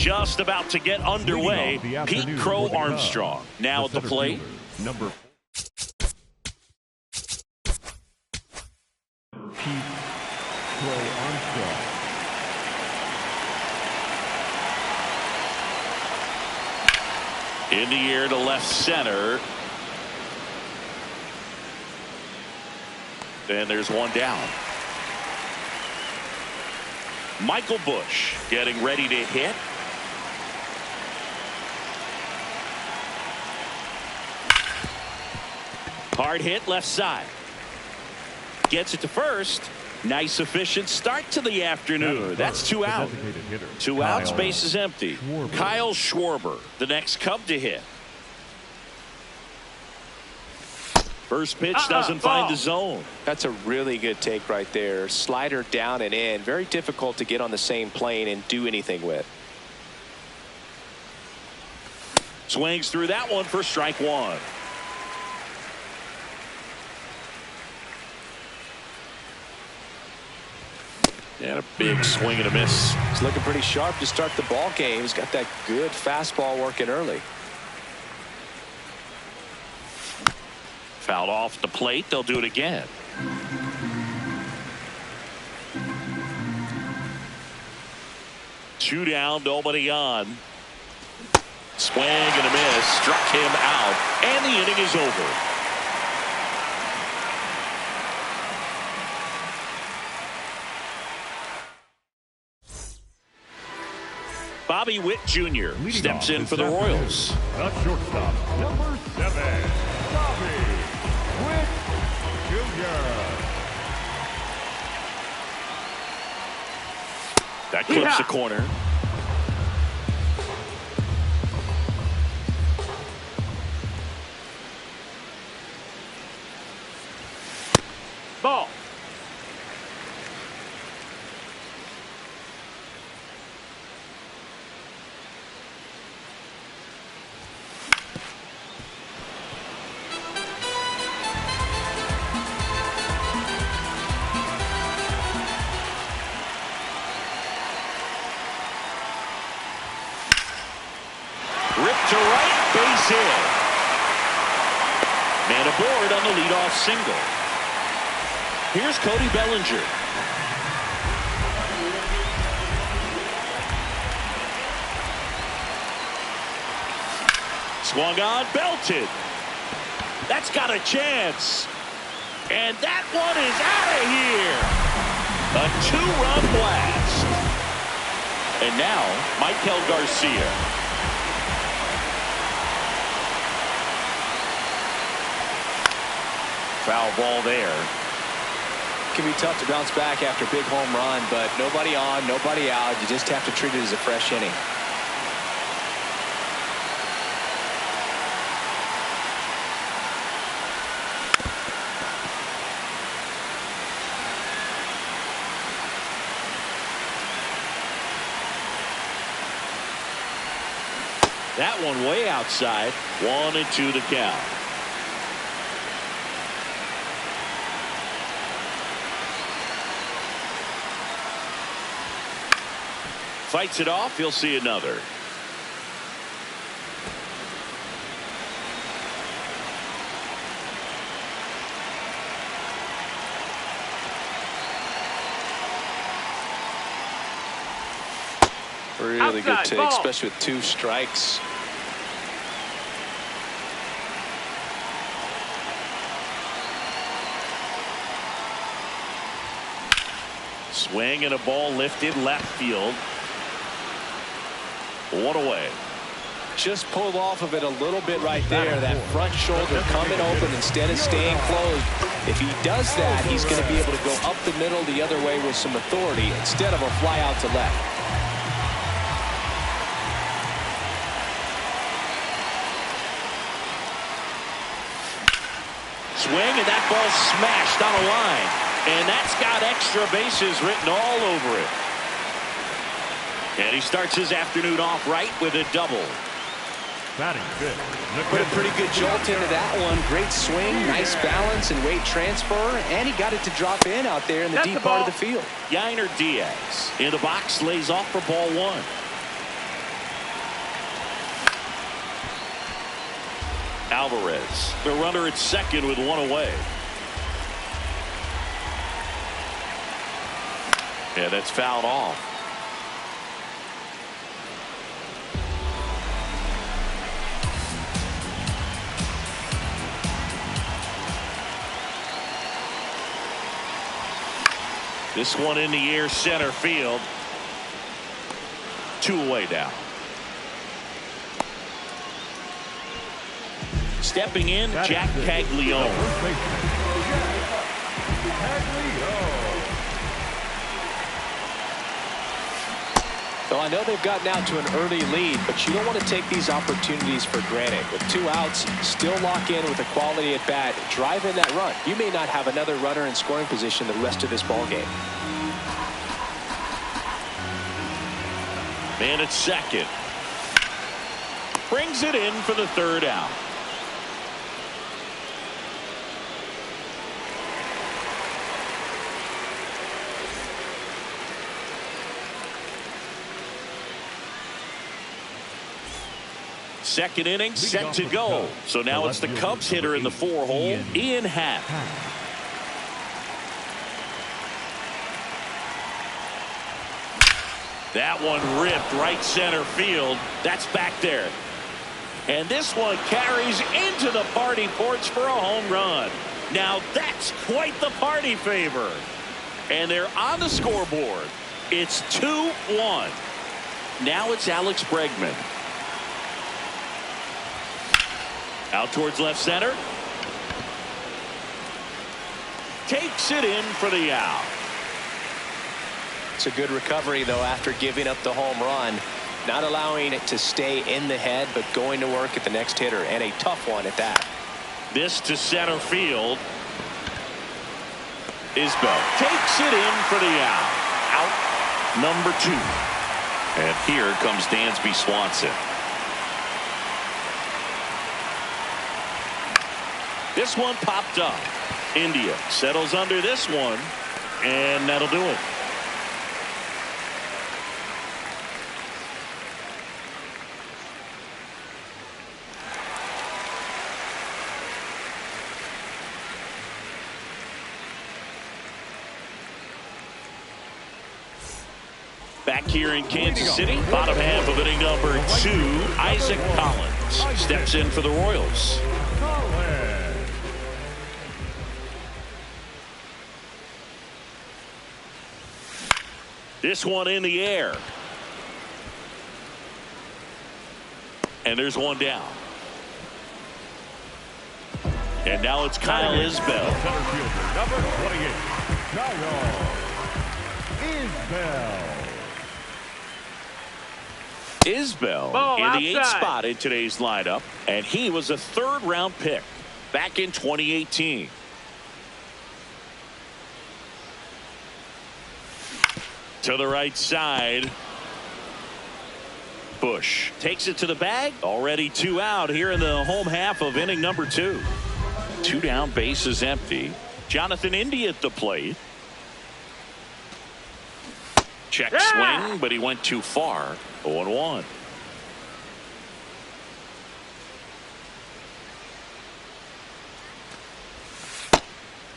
just about to get underway. Pete Crow Armstrong now at the plate. Number Pete Crow Armstrong. In the air to left center. And there's one down. Michael Busch getting ready to hit. Hard hit left side. Gets it to first. Nice efficient start to the afternoon. That's 2 out. 2 outs, base is empty. Kyle Schwarber, the next Cub to hit. First pitch doesn't find the zone. That's a really good take right there. Slider down and in. Very difficult to get on the same plane and do anything with. Swings through that one for strike one. And a big swing and a miss. He's looking pretty sharp to start the ball game. He's got that good fastball working early. Fouled off the plate. They'll do it again. Two down, nobody on. Swing and a miss. Struck him out. And the inning is over. Bobby Witt Jr. steps in for the Royals. The shortstop, number 7, Bobby Witt Jr. That clips the corner. Ball. Ripped to right, base hit. Man aboard on the leadoff single. Here's Cody Bellinger. Swung on, belted. That's got a chance. And that one is out of here. A 2-run blast. And now, Michael Garcia. Foul ball there. It can be tough to bounce back after a big home run, but nobody on, nobody out. You just have to treat it as a fresh inning. That one way outside. 1-2 to count. Fights it off. He'll see another. Really good take, especially with 2 strikes. Swing and a ball lifted left field. 1 away. Just pulled off of it a little bit right there. That front shoulder coming open instead of staying closed. If he does that, he's going to be able to go up the middle the other way with some authority instead of a fly out to left. Swing and that ball smashed on a line. And that's got extra bases written all over it. And he starts his afternoon off right with a double. Batting good. Put a pretty good jolt into that one. Great swing, nice balance and weight transfer. And he got it to drop in out there in the deep part of the field. Yainer Diaz in the box lays off for ball 1. Alvarez, the runner at second with one away. Yeah, that's fouled off. This one in the air, center field. 2 away now. Stepping in, Jack Caglione. Well, I know they've gotten out to an early lead, but you don't want to take these opportunities for granted. With 2 outs, still lock in with a quality at bat, drive in that run. You may not have another runner in scoring position the rest of this ball game. Man at second. Brings it in for the 3rd out. Second inning set to go. So now it's the Cubs hitter in the 4-hole, Ian Happ. That one ripped right center field. That's back there. And this one carries into the party porch for a home run. Now that's quite the party favor. And they're on the scoreboard. It's 2-1. Now it's Alex Bregman. Out towards left center. Takes it in for the out. It's a good recovery, though, after giving up the home run. Not allowing it to stay in the head, but going to work at the next hitter, and a tough one at that. This to center field. Isbell takes it in for the out. Out number 2. And here comes Dansby Swanson. This one popped up. India settles under this one, and that'll do it. Back here in Kansas City, bottom half of inning number 2, Isaac Collins steps in for the Royals. This one in the air. And there's one down. And now it's Kyle Isbell. Center fielder, number 28, Kyle Isbell. Isbell in the 8th spot in today's lineup, and he was a 3rd-round pick back in 2018. To the right side. Bush takes it to the bag. Already 2 out here in the home half of inning number 2. 2 down, bases empty. Jonathan India at the plate. Check swing, but he went too far. 0-1.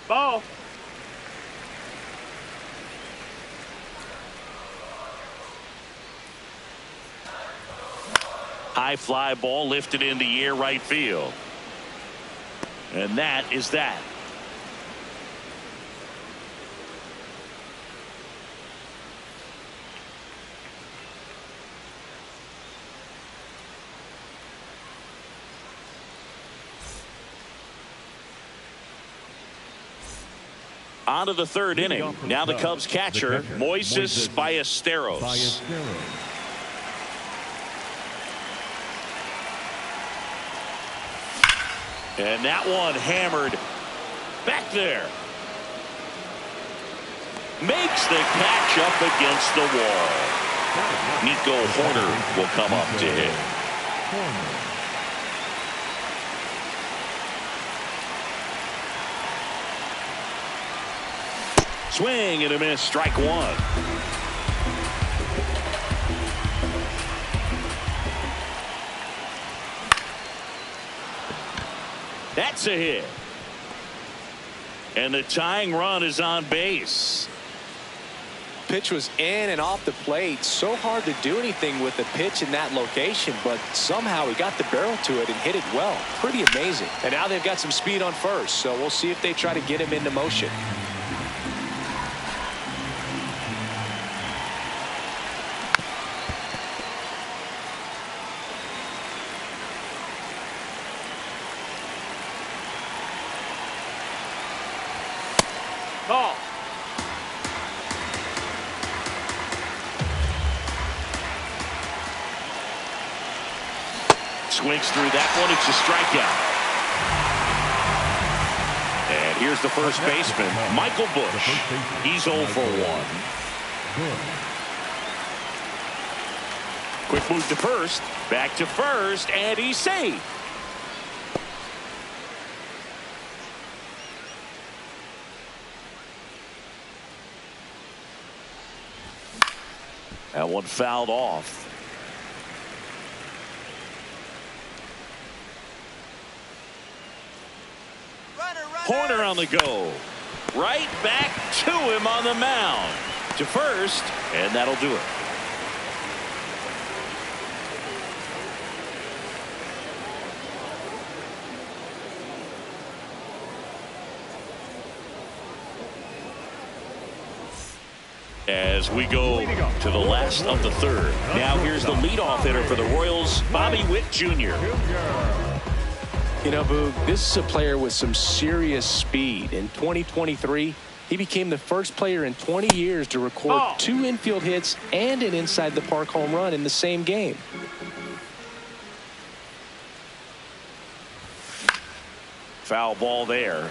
Ball. High fly ball lifted in the air, right field. And that is that. On to the 3rd inning. Now the Cubs catcher, Moises Ballesteros. And that one hammered back there. Makes the catch up against the wall. Nico Horner will come up to hit. Swing and a miss, strike 1. That's a hit. And the tying run is on base. Pitch was in and off the plate. So hard to do anything with the pitch in that location, but somehow he got the barrel to it and hit it well. Pretty amazing. And now they've got some speed on first, so we'll see if they try to get him into motion. Ball. Swings through that one. It's a strikeout. And here's the first baseman, Michael Bush. He's 0 for 1. Quick move to first. Back to first, and he's safe. That one fouled off. Corner on the go. Right back to him on the mound. To first, and that'll do it. As we go to the last of the third. Now here's the leadoff hitter for the Royals, Bobby Witt Jr. You know, Boog, this is a player with some serious speed. In 2023, he became the first player in 20 years to record 2 infield hits and an inside the park home run in the same game. Foul ball there.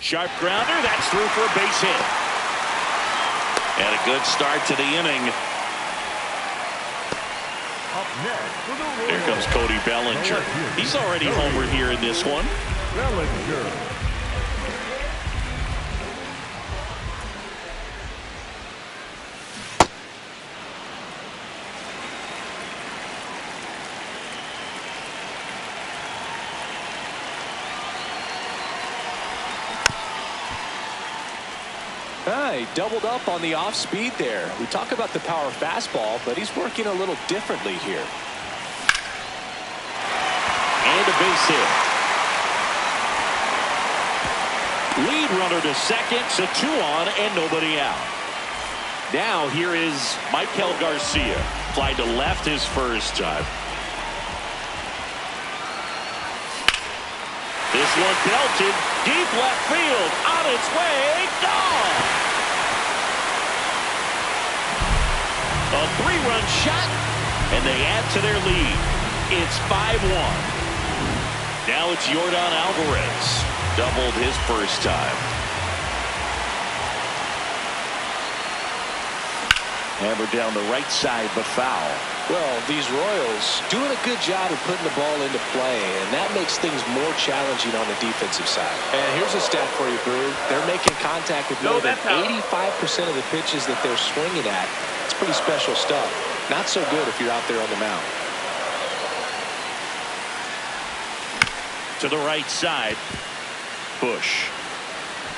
Sharp grounder. That's through for a base hit. And a good start to the inning. Up next for the Royals. Here comes Cody Bellinger. He's already homered here in this one. Bellinger. He doubled up on the off speed there. We talk about the power fastball, but he's working a little differently here. And a base hit. Lead runner to second, so 2 on and nobody out. Now here is Michael Garcia. Fly to left his first time. This one belted deep left field. On its way, gone. A 3-run shot, and they add to their lead. It's 5-1. Now it's Yordan Alvarez. Doubled his first time. Hammered down the right side, but foul. Well, these Royals doing a good job of putting the ball into play, and that makes things more challenging on the defensive side. And here's a stat for you, Brew. They're making contact with more than 85% of the pitches that they're swinging at. It's pretty special stuff. Not so good if you're out there on the mound. To the right side, Bush.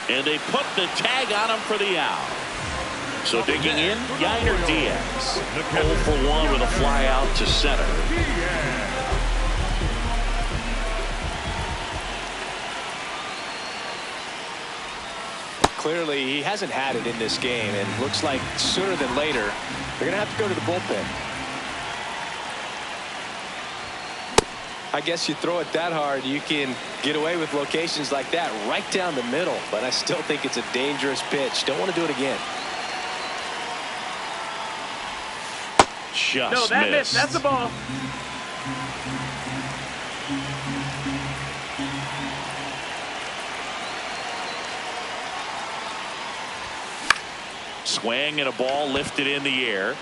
And they put the tag on him for the out. So digging in, Yainer Diaz. 0 for 1 with a fly out to center. Clearly, he hasn't had it in this game, and looks like sooner than later, they're going to have to go to the bullpen. I guess you throw it that hard, you can get away with locations like that right down the middle, but I still think it's a dangerous pitch. Don't want to do it again. Just no, that missed. That's the ball. Swing and a ball lifted in the air.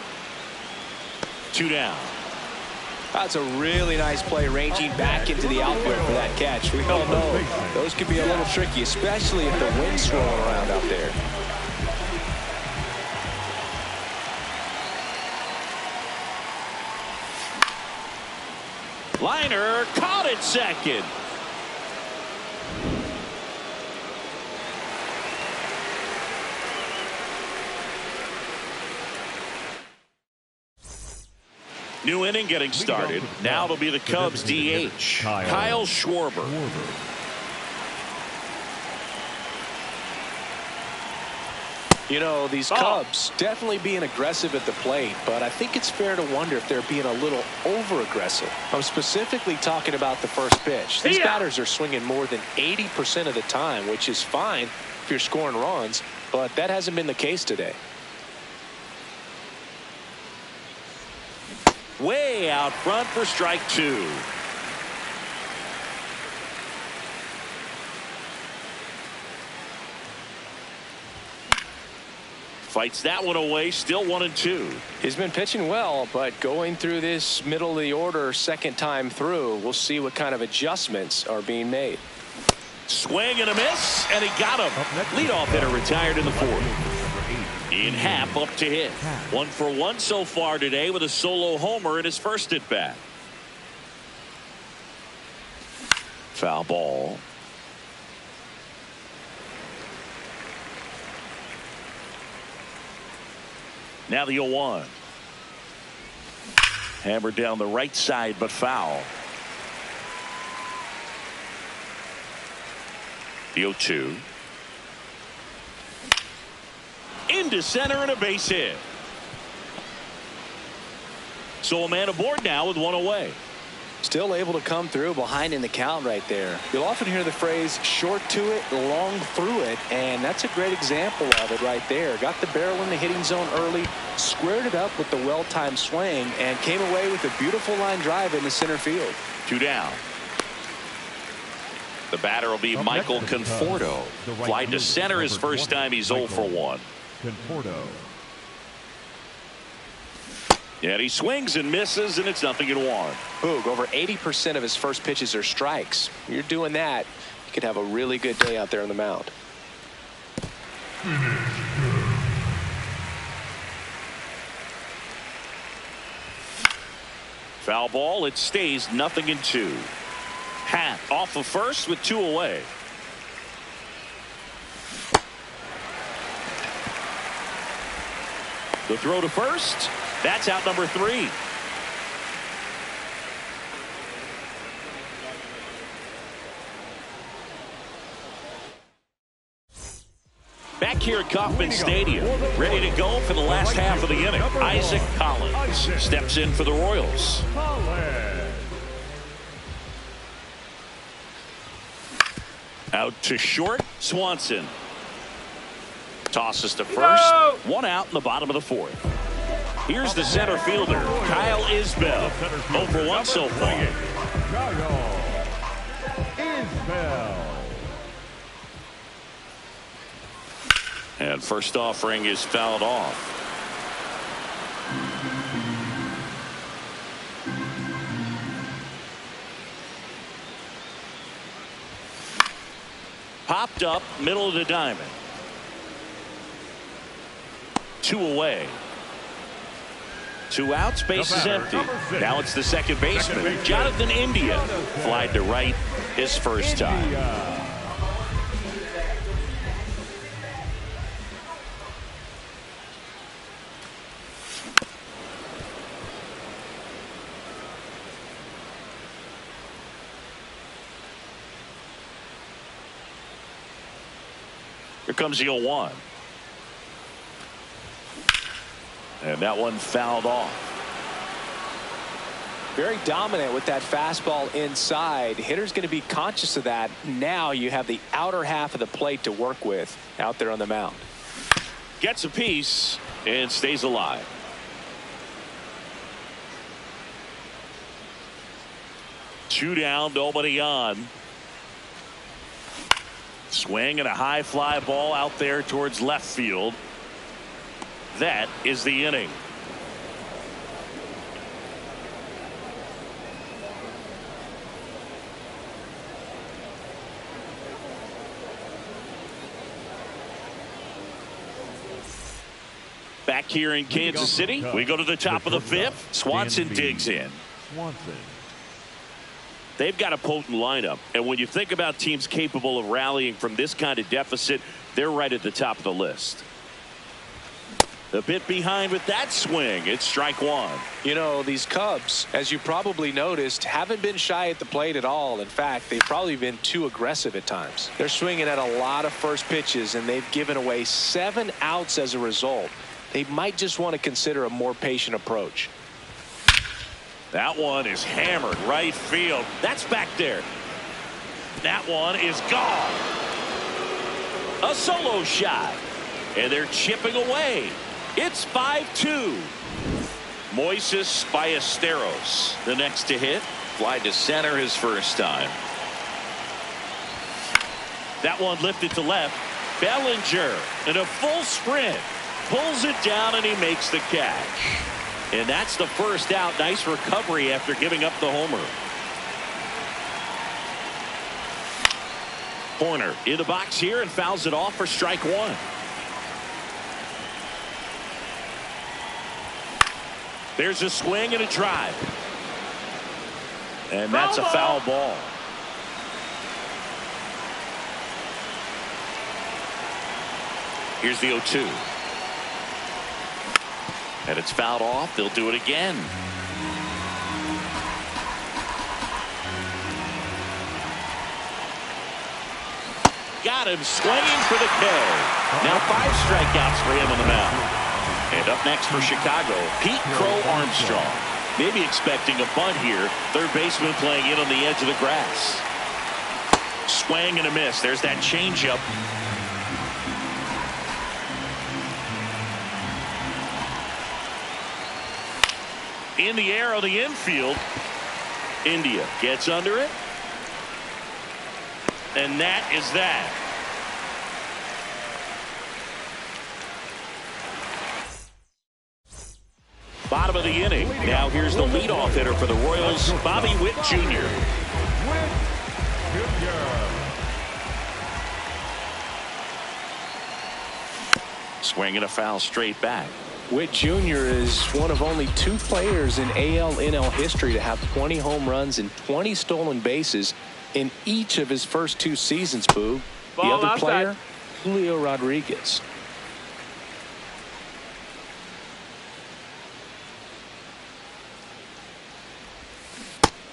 2 down. That's a really nice play, ranging back into the outfield for that catch. We all know those could be a little tricky, especially if the wind's swirling around out there. Liner caught it second. New inning getting started. Now it'll be the Cubs DH, Kyle Schwarber. You know, these Cubs definitely being aggressive at the plate, but I think it's fair to wonder if they're being a little over-aggressive. I'm specifically talking about the first pitch. These batters are swinging more than 80% of the time, which is fine if you're scoring runs, but that hasn't been the case today. Way out front for strike two. Fights that one away, still 1-2. He's been pitching well, but going through this middle of the order second time through, we'll see what kind of adjustments are being made. Swing and a miss, and he got him. Leadoff hitter retired in the fourth. Ian Happ up to hit. 1 for 1 so far today with a solo homer in his first at bat. Foul ball. Now the 0-1. Hammered down the right side, but foul. The 0-2. Into center and a base hit. So a man aboard now with one away. Still able to come through behind in the count right there. You'll often hear the phrase short to it, long through it, and that's a great example of it right there. Got the barrel in the hitting zone early, squared it up with the well-timed swing, and came away with a beautiful line drive into center field. 2 down. The batter will be Michael Conforto. Fly to center his first time. He's 0 for 1. Conforto. And he swings and misses, and it's 0-1. Boog, over 80% of his first pitches are strikes. You're doing that, you could have a really good day out there on the mound. Foul ball. It stays 0-2. Happ off of first with 2 away. The throw to first. That's out number 3. Back here at Kauffman Stadium, ready to go for the last half of the inning. Isaac Collins steps in for the Royals. Out to short, Swanson. Tosses to first. 1 out in the bottom of the 4th. Here's the center fielder, Kyle Isbell. 0 for 1 so far. Kyle Isbell. And first offering is fouled off. Popped up, middle of the diamond. 2 away. 2 outs, base is empty. Now it's the second baseman, Jonathan India. Flied to right his first time. Here comes the 0-1. And that one fouled off. Very dominant with that fastball inside. Hitter's going to be conscious of that. Now you have the outer half of the plate to work with out there on the mound. Gets a piece and stays alive. Two down, nobody on. Swing and a high fly ball out there towards left field. That is the inning. Back here in Kansas City, we go to the top of the 5th. Swanson digs in. Swanson. They've got a potent lineup, and when you think about teams capable of rallying from this kind of deficit, they're right at the top of the list. A bit behind with that swing. It's strike one. You know, these Cubs, as you probably noticed, haven't been shy at the plate at all. In fact, they've probably been too aggressive at times. They're swinging at a lot of first pitches, and they've given away 7 outs as a result. They might just want to consider a more patient approach. That one is hammered right field. That's back there. That one is gone. A solo shot. And they're chipping away. It's 5-2. Moises Ballesteros, the next to hit. Fly to center his first time. That one lifted to left. Bellinger in a full sprint. Pulls it down and he makes the catch. And that's the first out. Nice recovery after giving up the homer. Horner in the box here and fouls it off for strike one. There's a swing and a drive. And that's a foul ball. Here's the 0-2. And it's fouled off. They'll do it again. Got him swinging for the K. Now 5 strikeouts for him on the mound. And up next for Chicago, Pete Crow Armstrong. Maybe expecting a bunt here. Third baseman playing in on the edge of the grass. Swing and a miss. There's that changeup. In the air on the infield. India gets under it. And that is that. Bottom of the inning. Now here's the leadoff hitter for the Royals, Bobby Witt Jr. Swing and a foul straight back. Witt Jr. is one of only 2 players in AL/NL history to have 20 home runs and 20 stolen bases in each of his first 2 seasons, Boog. The other outside. player, Julio Rodriguez.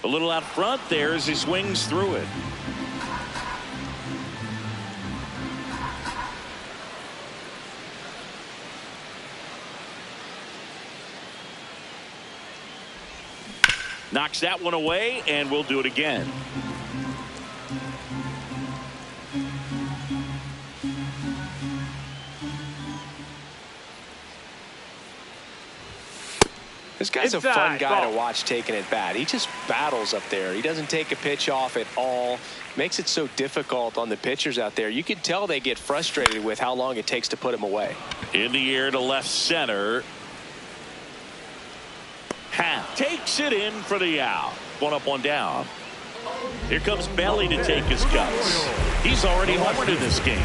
A little out front there as he swings through it. Knocks that one away, and we'll do it again. This guy's a fun guy to watch taking at bat. He just battles up there. He doesn't take a pitch off at all. Makes it so difficult on the pitchers out there. You can tell they get frustrated with how long it takes to put him away. In the air to left center. Half takes it in for the out. 1 up, 1 down. Here comes Belly to take his cuts. He's already homered in this game.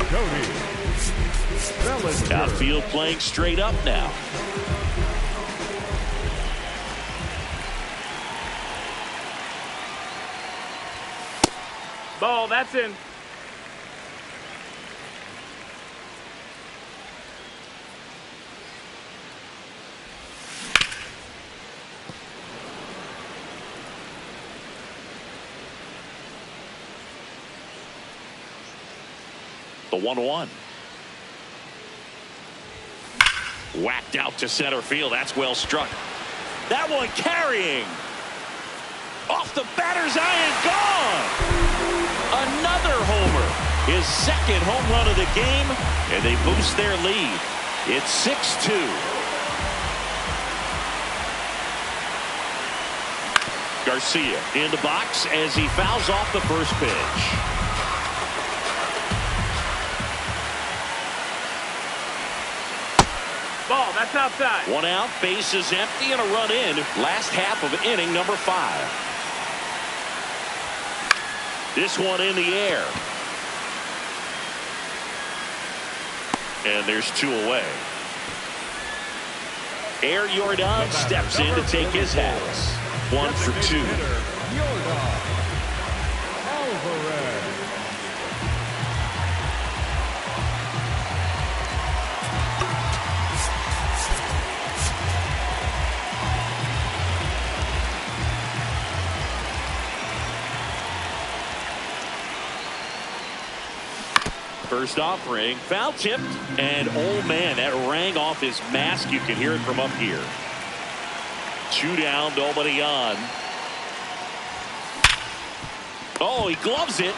Outfield playing straight up now. Ball, that's in. The 1-1. Whacked out to center field. That's well struck. That one carrying. Off the batter's eye and gone. Another homer. His second home run of the game. And they boost their lead. It's 6-2. Garcia in the box as he fouls off the first pitch. Ball, that's outside. 1 out, bases empty, and a run in. Last half of inning number 5. This one in the air. And there's 2 away. Air Jordan steps in to take his hats. 1 for 2. First offering, foul tipped, and oh man, that rang off his mask. You can hear it from up here. 2 down, nobody on. Oh, he gloves it,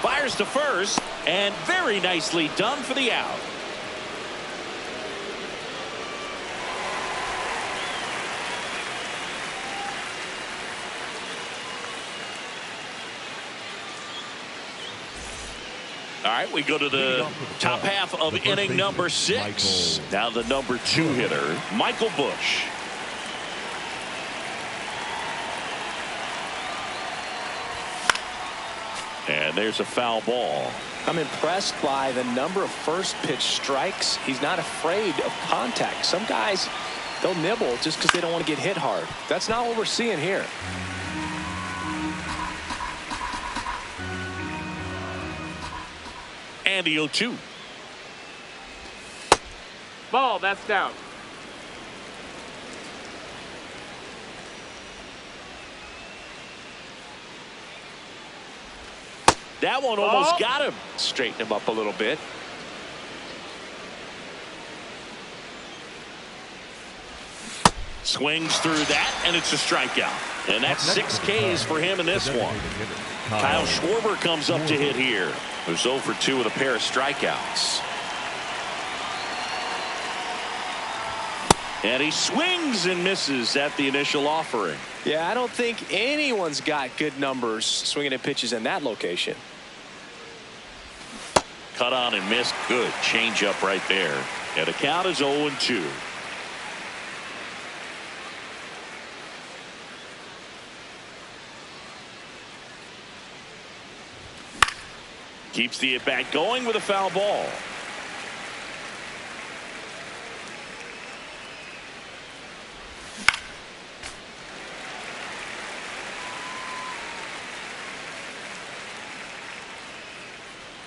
fires to first, and very nicely done for the out. All right, we go to the top half of inning number 6. Now the number 2 hitter, Michael Busch. And there's a foul ball. I'm impressed by the number of first pitch strikes. He's not afraid of contact. Some guys, they'll nibble just because they don't want to get hit hard. That's not what we're seeing here. And the 0-2. Ball, that's down. That one almost got him. Straighten him up a little bit. Swings through that, and it's a strikeout. And that's 6 Ks for him in this one. Kyle Schwarber comes up to hit here. Who's 0 for 2 with a pair of strikeouts. And he swings and misses at the initial offering. Yeah, I don't think anyone's got good numbers swinging at pitches in that location. Cut on and missed. Good changeup right there. And the count is 0-2. Keeps the at-bat going with a foul ball.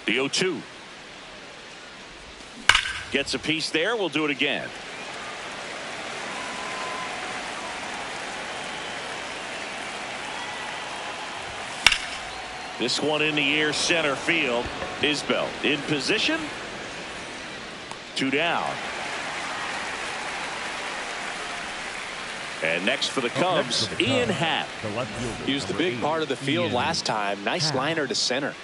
The 0-2. Gets a piece there. We'll do it again. This one in the air, center field. Isbell in position. 2 down. And next for the Cubs, Ian Happ. He was the big part of the field last time. Nice liner to center.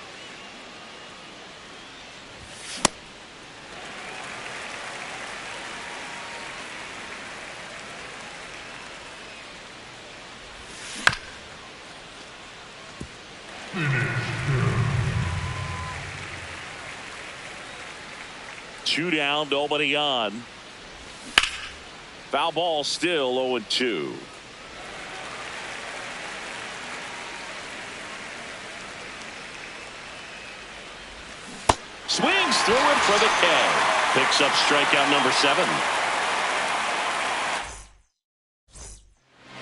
Two down, nobody on. Foul ball, still 0-2. Swings through it for the K. Picks up strikeout number 7.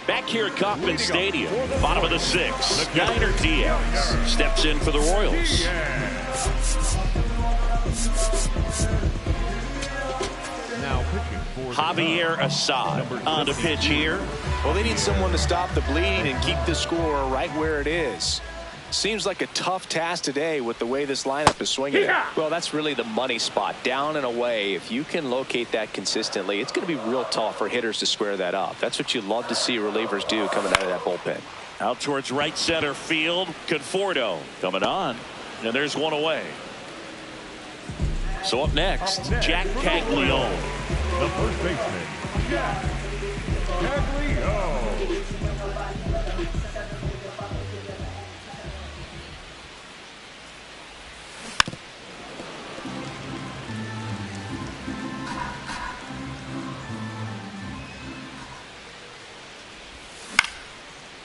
Back here at Kauffman Stadium, bottom of the 6th, Skyler Diaz steps in for the Royals. Javier Assad on to pitch here. Well, they need someone to stop the bleed and keep the score right where it is. Seems like a tough task today with the way this lineup is swinging. Yeah. Well, that's really the money spot, down and away. If you can locate that consistently, it's going to be real tough for hitters to square that up. That's what you love to see relievers do coming out of that bullpen. Out towards right center field, Conforto coming on, and there's one away. So up next, Jack Caglione. The first baseman, Jack Caglione.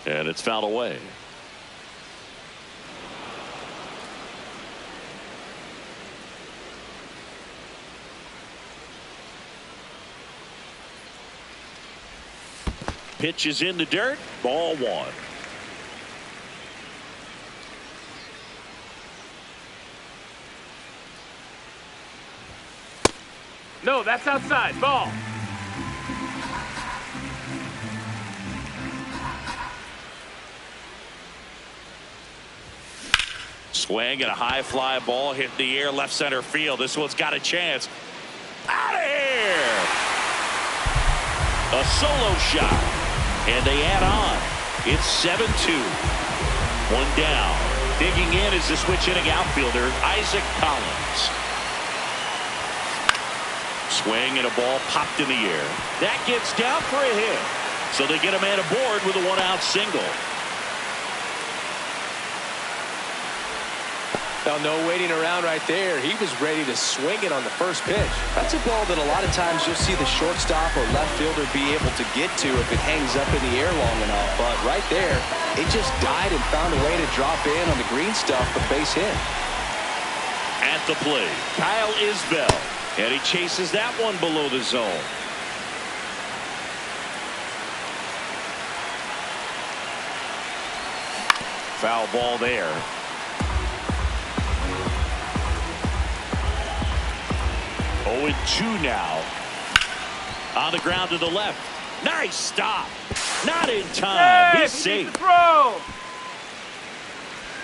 And it's fouled away. Pitch is in the dirt. Ball 1. No, that's outside. Ball. Swing and a high fly ball hit the air left center field. This one's got a chance. Out of here. A solo shot. And they add on. It's 7-2. One down. Digging in is the switch hitting outfielder, Isaac Collins. Swing and a ball popped in the air. That gets down for a hit. So they get a man aboard with a one-out single. Now, no waiting around right there. He was ready to swing it on the first pitch. That's a ball that a lot of times you'll see the shortstop or left fielder be able to get to if it hangs up in the air long enough. But right there, it just died and found a way to drop in on the green stuff for base hit. At the plate, Kyle Isbell. And he chases that one below the zone. Foul ball there. 0-2 now. On the ground to the left. Nice stop. Not in time. Hey, He's safe. Throw.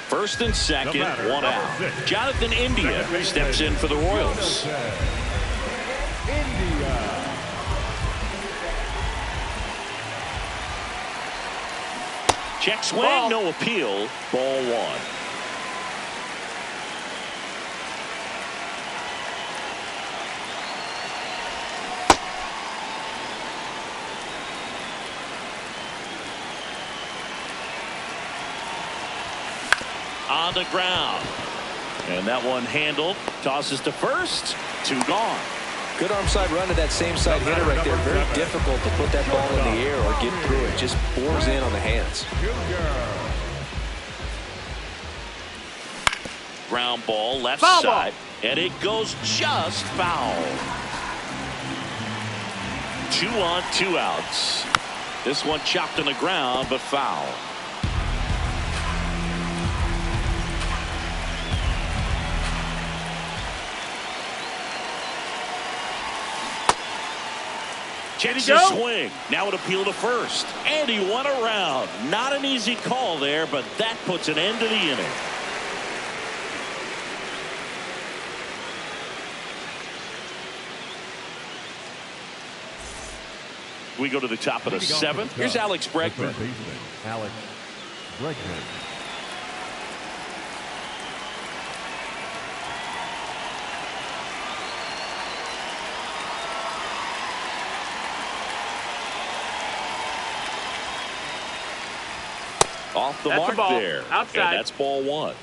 First and second, one out. Jonathan India steps in for the Royals. Check swing, no appeal. Ball one. On the ground. And that one handled. Tosses to first. 2 gone. Good arm side run to that same side hitter right there. Very difficult to put that ball in the air or get through it. Just bores in on the hands. Ground ball left Foul side. And it goes just foul. 2 on, 2 outs. This one chopped on the ground, but foul. Checks his swing. Now an appeal to first. And he won around. Not an easy call there, but that puts an end to the inning. We go to the top of the 7th. Here's Alex Bregman. Alex Bregman. Off the That's mark a ball. there. Outside. And that's ball 1.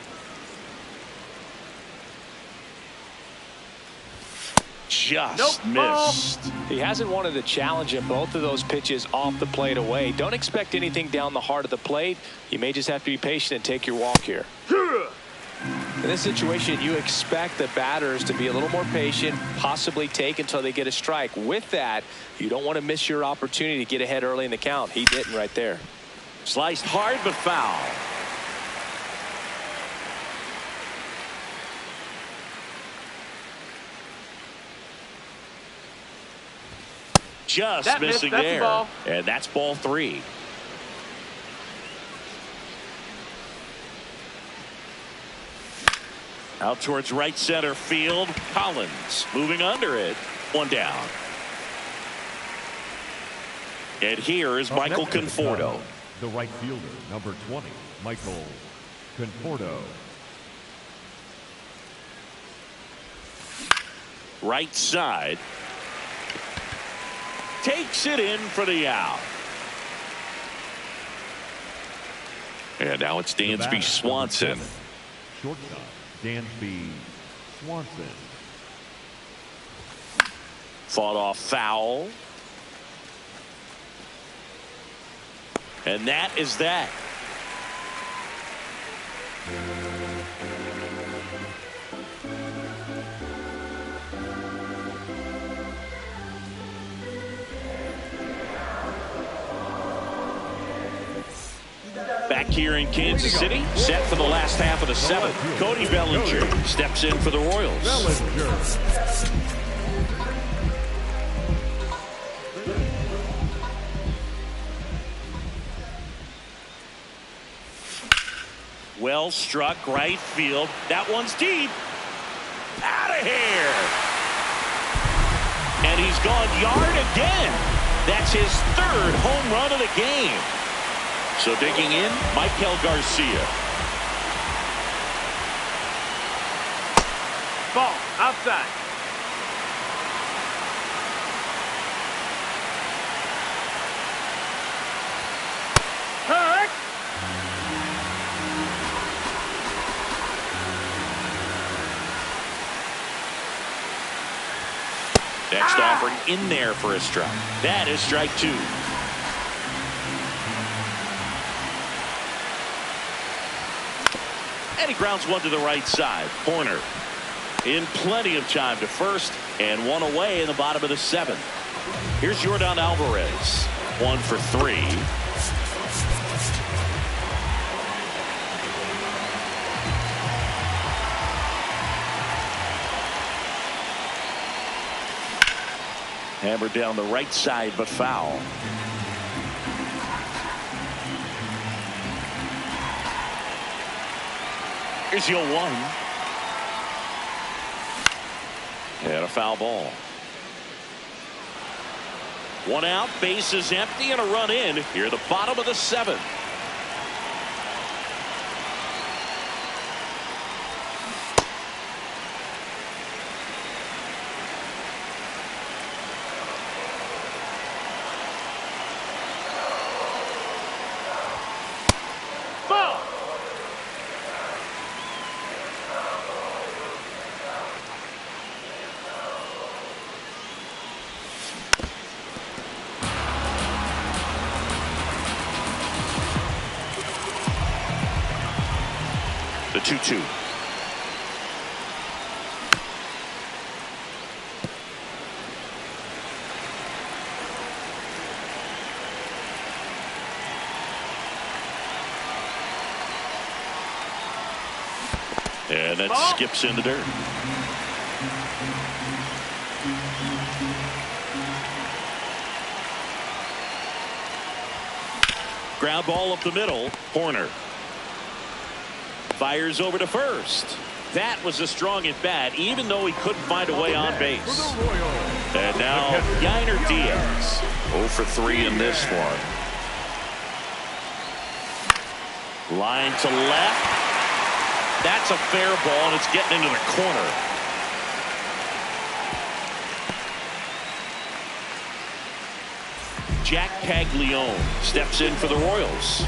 Just missed. He hasn't wanted to challenge him. Both of those pitches off the plate away. Don't expect anything down the heart of the plate. You may just have to be patient and take your walk here. In this situation, you expect the batters to be a little more patient, possibly take until they get a strike. With that, you don't want to miss your opportunity to get ahead early in the count. He didn't right there. Sliced hard but foul. Just missing there. Ball. And that's ball 3. Out towards right center field. Collins moving under it. 1 down. And here is Michael Conforto. The right fielder, number 20, Michael Conforto. Right side. Takes it in for the out. And now it's Dansby Swanson. Shortstop, Dansby Swanson. Fought off foul. And that is that. Back here in Kansas City, set for the last half of the 7th. Cody Bellinger steps in for the Royals. Well struck right field. That one's deep. Out of here. And he's gone yard again. That's his third home run of the game. So digging in, Michael Garcia. Ball, outside. Hurt. Next offering in there for a strike. That is strike two. And he grounds one to the right side. Corner in plenty of time to first, and one away in the bottom of the seventh. Here's Yordan Alvarez. 1 for 3. Hammered down the right side, but foul. Here's 0-1. And a foul ball. One out, base is empty, and a run in here at the bottom of the seventh. Ball. The 2-2. And that skips in the dirt. Ground ball up the middle. Horner fires over to first. That was a strong at bat, even though he couldn't find a way on base. And now Yainer Diaz 0 for 3 in this one. Line to left. That's a fair ball, and it's getting into the corner. Jack Caglione steps in for the Royals.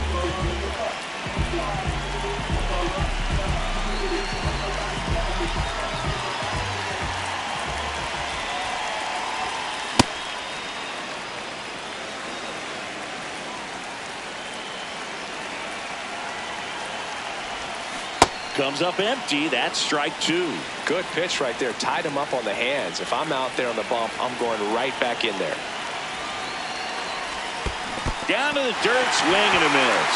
Comes up empty. That's strike two. Good pitch right there. Tied him up on the hands. If I'm out there on the bump, I'm going right back in there. Down to the dirt, swing and a miss.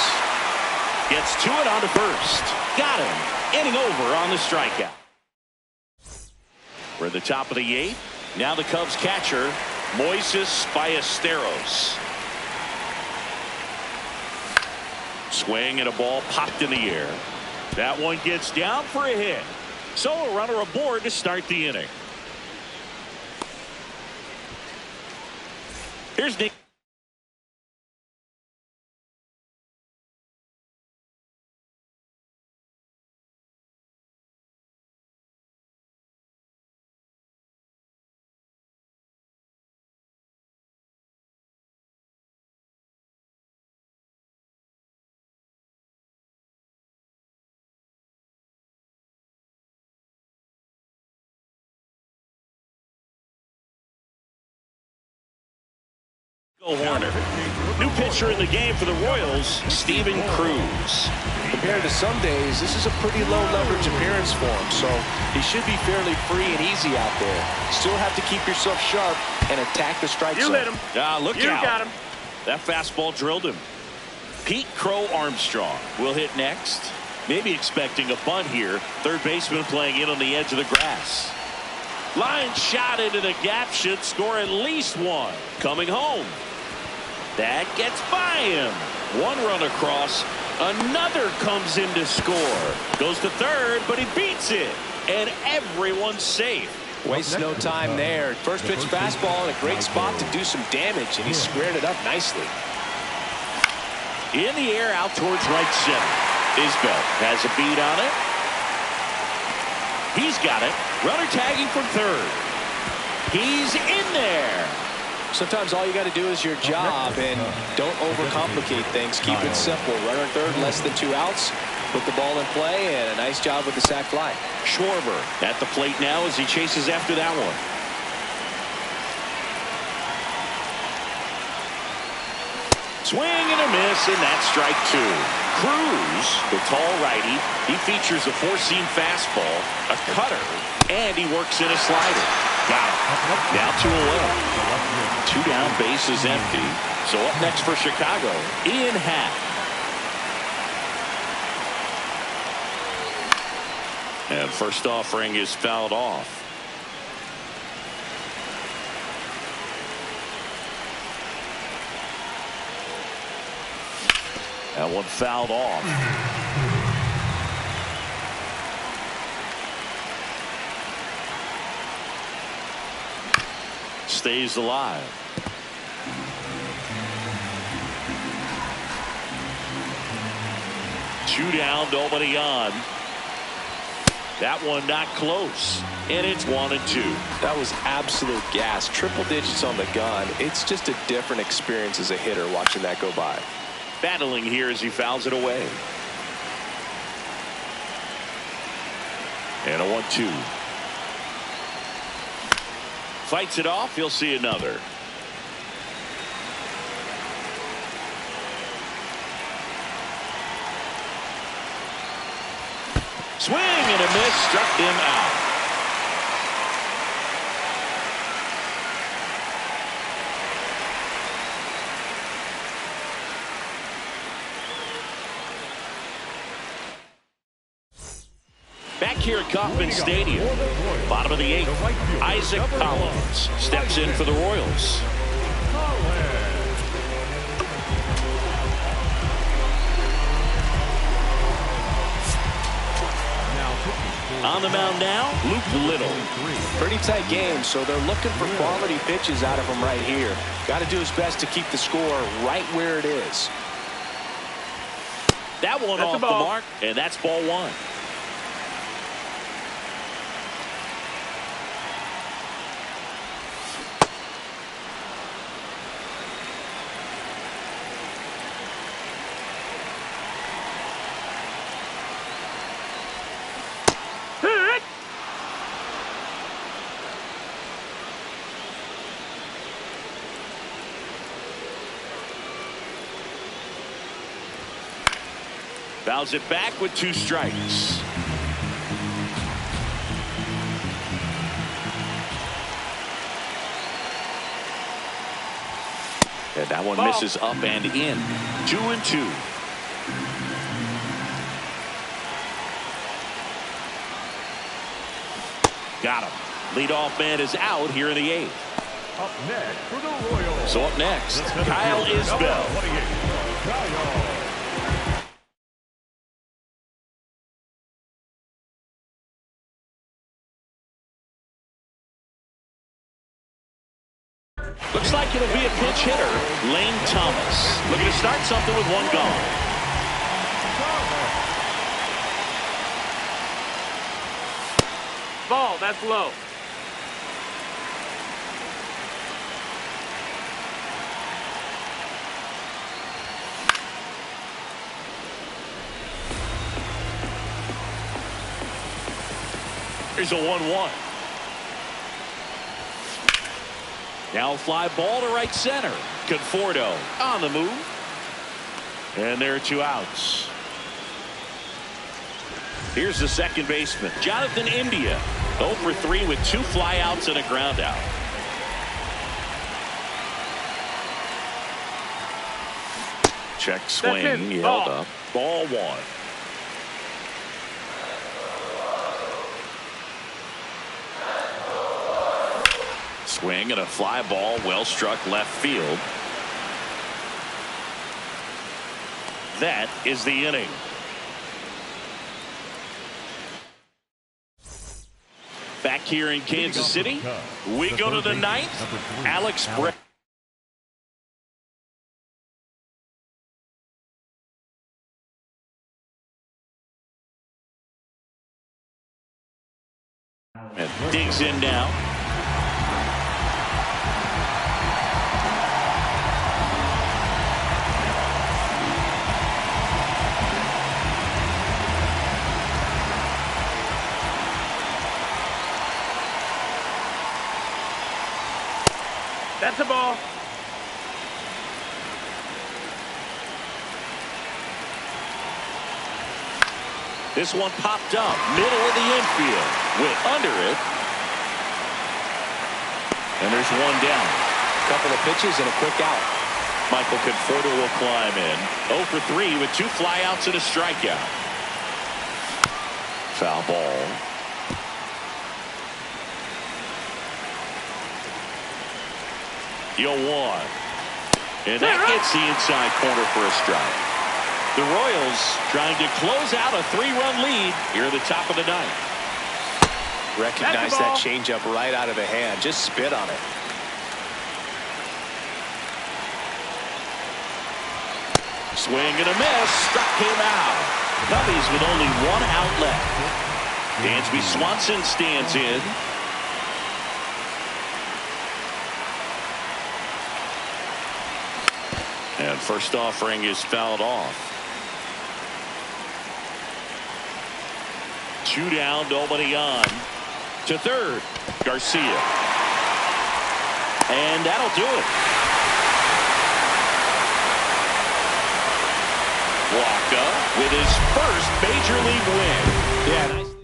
Gets to it onto first. Got him. Inning over on the strikeout. We're at the top of the eighth. Now the Cubs catcher, Moises Ballesteros. Swing and a ball popped in the air. That one gets down for a hit. So a runner aboard to start the inning. Here's Nick. Warner. New pitcher in the game for the Royals, Steven Cruz. Compared to some days, this is a pretty low leverage appearance for him, so he should be fairly free and easy out there. Still have to keep yourself sharp and attack the strike zone. You hit him. Look You out. got him. That fastball drilled him. Pete Crow Armstrong will hit next. Maybe expecting a bunt here. Third baseman playing in on the edge of the grass. Line shot into the gap, should score at least one. Coming home. That gets by him. One run across, Another comes in to score. Goes to third, but he beats it. And everyone's safe. Wastes no time there. First pitch fastball in a great spot to do some damage, and he squared it up nicely. In the air out towards right center. Isbell has a beat on it. He's got it. Runner tagging from third. He's in there. Sometimes all you got to do is your job, and don't overcomplicate things. Keep it simple. Runner third, less than 2 outs. Put the ball in play, and a nice job with the sac fly. Schwarber at the plate now as he chases after that one. Swing and a miss, and that's strike 2. Cruz, the tall righty, he features a four-seam fastball, a cutter, and he works in a slider. Got it. Now 2 away. 2 down, bases empty. So up next for Chicago, Ian Happ. And first offering is fouled off. That one fouled off. Stays alive. Two down, nobody on. That one not close. And it's 1-2. That was absolute gas. Triple digits on the gun. It's just a different experience as a hitter watching that go by. Battling here as he fouls it away. And a 1-2. Fights it off. He'll see another. Swing and a miss. Struck him out. Back here at Kauffman Stadium, bottom of the 8th, Isaac Collins steps in for the Royals. On the mound now, Luke Little. Pretty tight game, so they're looking for quality pitches out of him right here. Got to do his best to keep the score right where it is. That one off the mark, and that's ball 1. Fouls it back with 2 strikes. And that one misses up and in. 2-2. Got him. Leadoff man is out here in the 8th. Up next for the Royals. So up next, Kyle Isbell. Looks like it'll be a pinch hitter, Lane Thomas. Looking to start something with 1 gone. Ball, that's low. Here's a 1-1. Now fly ball to right center. Conforto on the move. And there are 2 outs. Here's the second baseman, Jonathan India. 0 for 3 with 2 flyouts and a ground out. Check swing. He held up. Ball 1. Swing and a fly ball well struck left field. That is the inning. Back here in Kansas City, we go to the ninth. Alex Brett. Digs in now. That's a ball. This one popped up, middle of the infield, went under it. And there's one down. Couple of pitches and a quick out. Michael Conforto will climb in. 0 for 3 with 2 flyouts and a strikeout. Foul ball. Yo, 1. And that gets the inside corner for a strike. The Royals trying to close out a 3-run lead here at the top of the ninth. Recognize that changeup right out of the hand. Just spit on it. Swing and a miss. Struck him out. Cubbies with only 1 out left. Dansby Swanson stands in. And first offering is fouled off. 2 down, nobody on. To third, Garcia. And that'll do it. Walker with his first major league win. Yeah.